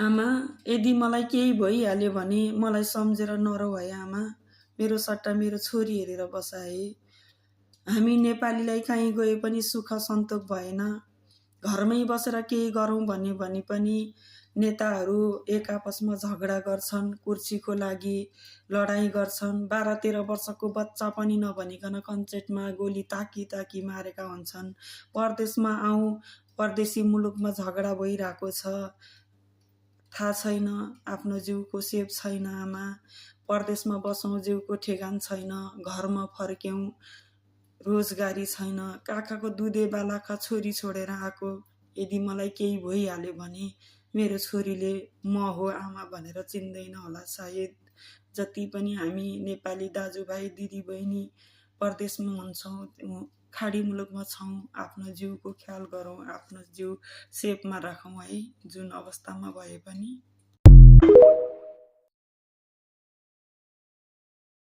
आमा, यदि मलाई केही भइहाल्यो भने मलाई सम्झेर नरोऊ है आमा। मेरो सट्टा मेरो छोरी हेरेर बस है। हामी नेपालीलाई कहीँ गए पनि सुख सन्तोक भएन। घरमै बसेर केही गरौँ भन्यो भने पनि नेताहरू एक आपसमा झगडा गर्छन्, कुर्सीको लागि लडाईँ गर्छन्। 12-13 वर्षको बच्चा पनि नभनिकन कन्चेटमा गोली ताकी ताकी मारेका हुन्छन्। परदेशमा आउँ, परदेशी मुलुकमा झगडा भइरहेको छ। थाहा छैन, आफ्नो जिउको सेप छैन आमा। परदेशमा बसौँ, जिउको ठेगान छैन। घरमा फर्क्यौँ, रोजगारी छैन। काकाको दुधे बालाका छोरी छोडेर आएको। यदि मलाई केही भइहाल्यो भने मेरो छोरीले म हो आमा भनेर चिन्दैन होला सायद। जति पनि हामी नेपाली दाजुभाइ दिदीबहिनी परदेशमा हुन्छौँ, खाडी मुलुकमा छौँ, आफ्नो जिउको ख्याल गरौँ, आफ्नो जिउ सेपमा राखौँ है, जुन अवस्थामा भए पनि।